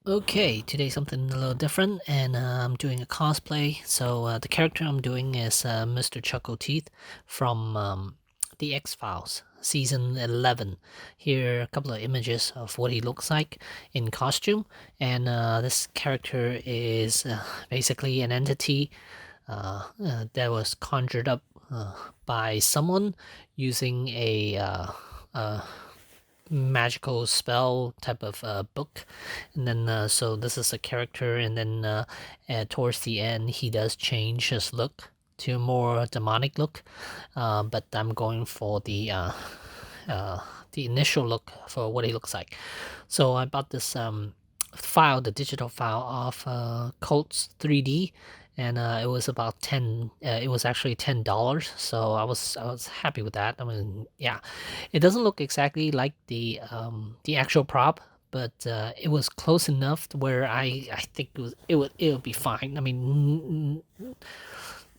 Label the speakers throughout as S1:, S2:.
S1: Okay, today something a little different, and I'm doing a cosplay. So the character I'm doing is Mr. Chuckleteeth from the X-Files season 11. Here are a couple of images of what he looks like in costume, and this character is basically an entity that was conjured up by someone using a magical spell type of book. And then so this is a character, and then towards the end he does change his look to a more demonic look, but I'm going for uh, the initial look for what he looks like. So I bought this file, the digital file of Colts 3D, and it was about 10. It was actually $10, so I was happy with that. I mean, yeah, it doesn't look exactly like the actual prop, but it was close enough to where I think it would be fine. I mean,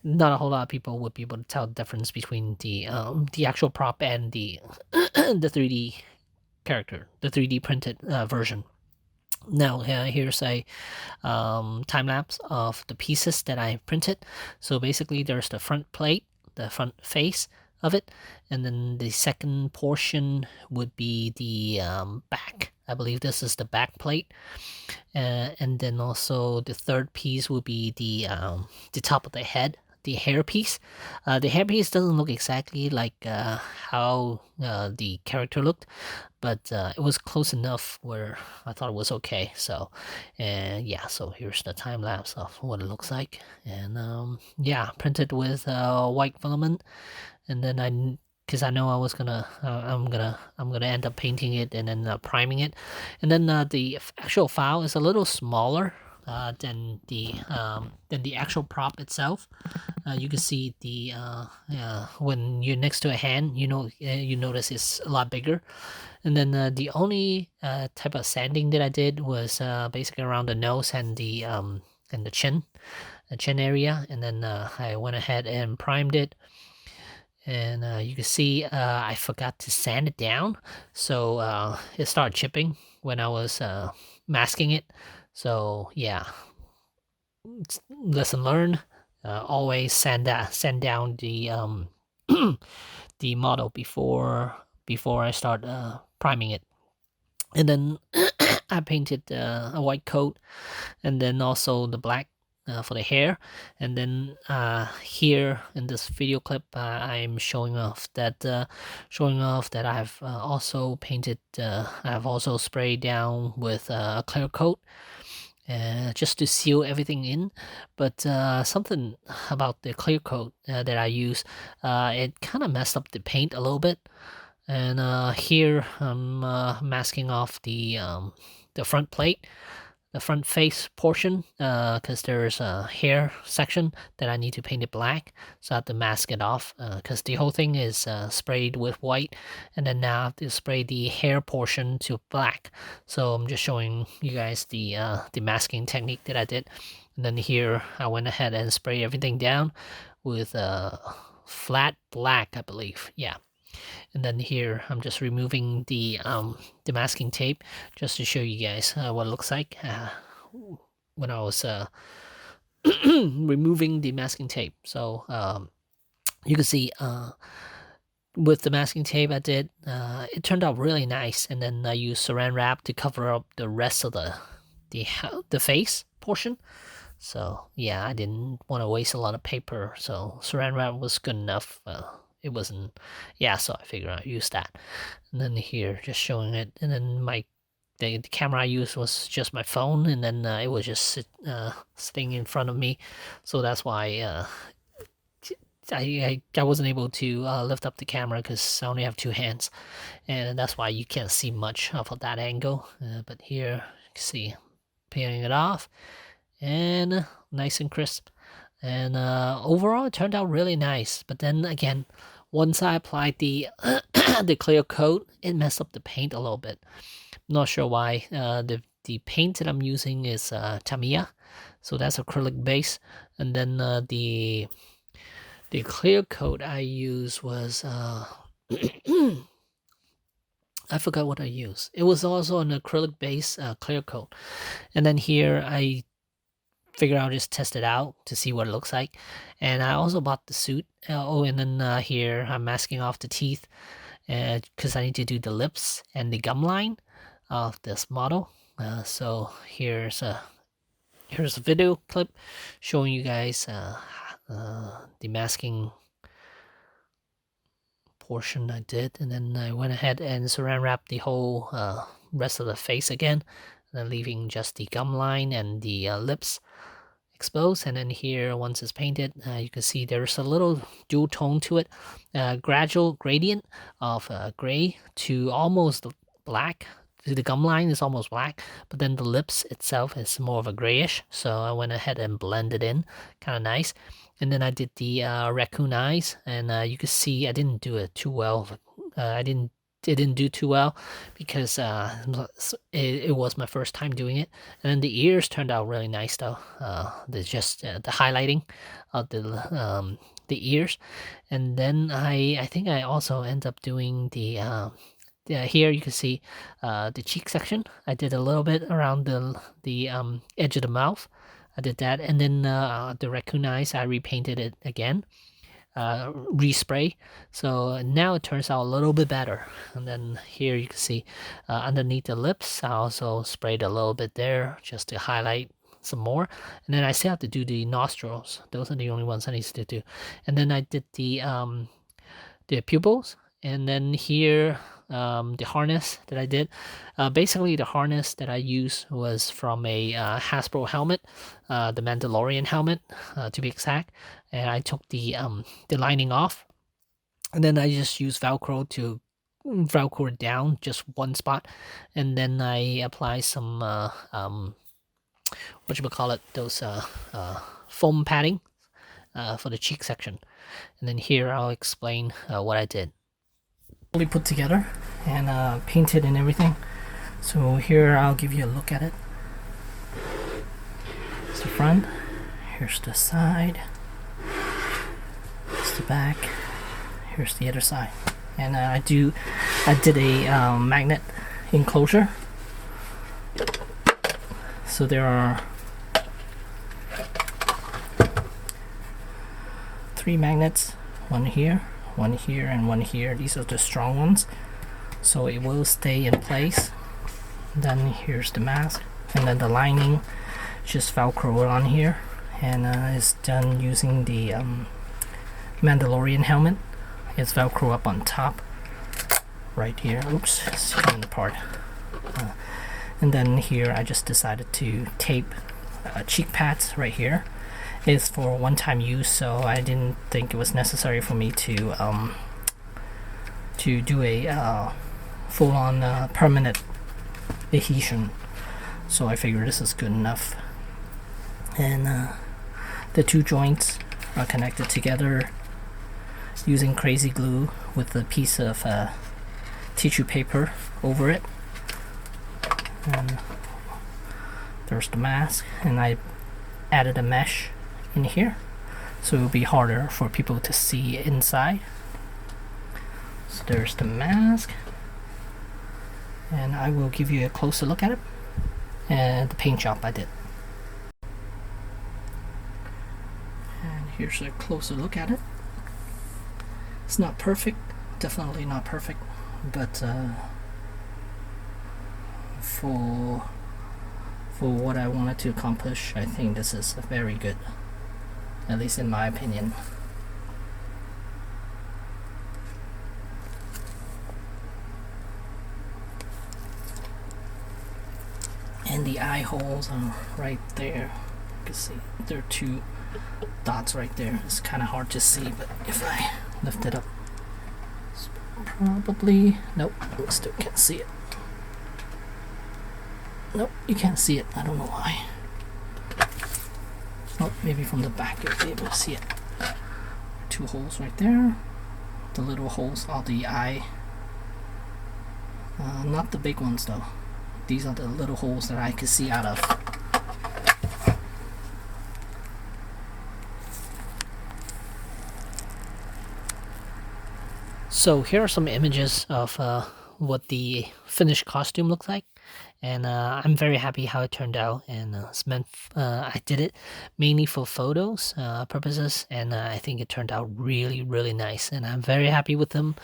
S1: not a whole lot of people would be able to tell the difference between the actual prop and the the 3D character, the 3D printed version. Now here's a time lapse of the pieces that I printed. So basically, there's the front plate, the front face of it, and then the second portion would be the back. I believe this is the back plate, and then also the third piece will be the top of the head, the hair piece. The hair piece doesn't look exactly like how the character looked, but it was close enough where I thought it was okay. So, and yeah, so here's the time lapse of what it looks like, and yeah, printed with white filament, and then because I know I was gonna, I'm gonna end up painting it and then priming it, and then the actual file is a little smaller than the actual prop itself. You can see when you're next to a hand, you notice it's a lot bigger. And then the only type of sanding that I did was basically around the nose and the chin area, and then I went ahead and primed it. And you can see I forgot to sand it down, so it started chipping when I was masking it. So yeah, lesson learned. Always sand down the model before I start priming it. And then I painted a white coat, and then also the black for the hair. And then here in this video clip, I'm showing off that I've also painted. I've also sprayed down with a clear coat. Just to seal everything in, but something about the clear coat that I use, it kind of messed up the paint a little bit. And here I'm masking off the front plate, the front face portion, because there's a hair section that I need to paint it black, so I have to mask it off because the whole thing is sprayed with white, and then now I have to spray the hair portion to black. So I'm just showing you guys the masking technique that I did. And then here I went ahead and spray everything down with flat black, I believe. Yeah. And then here I'm just removing the masking tape just to show you guys what it looks like when I was removing the masking tape. So you can see with the masking tape I did, it turned out really nice. And then I used saran wrap to cover up the rest of the face portion. So yeah, I didn't want to waste a lot of paper, so saran wrap was good enough. It wasn't, yeah. So I figured I'd use that. And then here, just showing it, and then the camera I used was just my phone, and then it was just sitting in front of me, so that's why I wasn't able to lift up the camera because I only have two hands, and that's why you can't see much of that angle. But here you can see peeling it off, and nice and crisp. And overall, it turned out really nice. But then again, once I applied the the clear coat, it messed up the paint a little bit. Not sure why. The paint that I'm using is Tamiya, so that's acrylic base. And then the clear coat I used was I forgot what I used. It was also an acrylic base clear coat. And then here I figured I'll just test it out to see what it looks like. And I also bought the suit. And then here I'm masking off the teeth because I need to do the lips and the gum line of this model. So here's a video clip showing you guys the masking portion I did, and then I went ahead and saran wrapped the whole rest of the face again, and then leaving just the gum line and the lips exposed. And then here, once it's painted, you can see there's a little dual tone to it, gradual gradient of gray to almost black. The gum line is almost black, but then the lips itself is more of a grayish, so I went ahead and blended in, kind of nice. And then I did the raccoon eyes, and you can see I didn't do it too well. It didn't do too well because it was my first time doing it. And then the ears turned out really nice though. There's just the highlighting of the ears, and then I think I also end up doing the here you can see the cheek section. I did a little bit around the edge of the mouth. I did that, and then the raccoon eyes, I repainted it again, respray. So now it turns out a little bit better. And then here you can see underneath the lips, I also sprayed a little bit there just to highlight some more. And then I still have to do the nostrils. Those are the only ones I need to do. And then I did the pupils. And then here, the harness that I did. Basically, the harness that I used was from a Hasbro helmet, the Mandalorian helmet, to be exact. And I took the lining off, and then I just used Velcro to Velcro it down just one spot, and then I apply some those foam padding for the cheek section. And then here I'll explain what I did. Fully put together and painted and everything. So here I'll give you a look at it. It's the front. Here's the side. It's the back. Here's the other side. And I did a magnet enclosure. So there are 3 magnets, one here, and one here. These are the strong ones, so it will stay in place. Then here's the mask, and then the lining just Velcro on here, and it's done using the Mandalorian helmet. It's Velcro up on top right here. Oops, it's coming apart. And then here I just decided to tape cheek pads right here. It's for one-time use, so I didn't think it was necessary for me to do a full-on permanent adhesion. So I figured this is good enough. And the 2 joints are connected together using crazy glue with a piece of tissue paper over it. And there's the mask, and I added a mesh in here so it will be harder for people to see inside. So there's the mask, and I will give you a closer look at it and the paint job I did. And here's a closer look at it. It's not perfect, definitely not perfect, but for what I wanted to accomplish, I think this is very good, at least in my opinion. And the eye holes are right there. You can see there are 2 dots right there. It's kind of hard to see, but if I lift it up, it's probably, nope, I still can't see it. Nope, you can't see it. I don't know why. Oh, maybe from the back you'll be able to see it. 2 holes right there. The little holes are the eye. Not the big ones though. These are the little holes that I can see out of. So here are some images of what the finished costume looks like. And I'm very happy how it turned out, and I did it mainly for photos purposes, and I think it turned out really, really nice, and I'm very happy with them.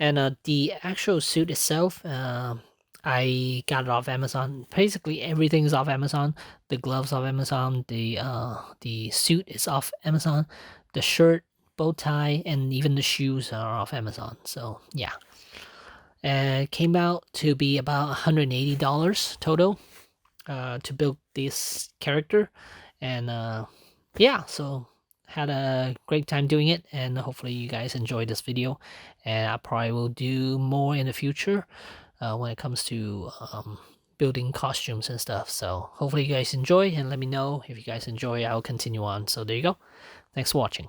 S1: And the actual suit itself, I got it off Amazon. Basically, everything's off Amazon. The gloves off Amazon. The suit is off Amazon. The shirt, bow tie, and even the shoes are off Amazon. So yeah, and it came out to be about $180 total to build this character, and yeah, so had a great time doing it, and hopefully you guys enjoyed this video, and I probably will do more in the future when it comes to building costumes and stuff. So hopefully you guys enjoy, and let me know if you guys enjoy. I'll continue on. So there you go. Thanks for watching.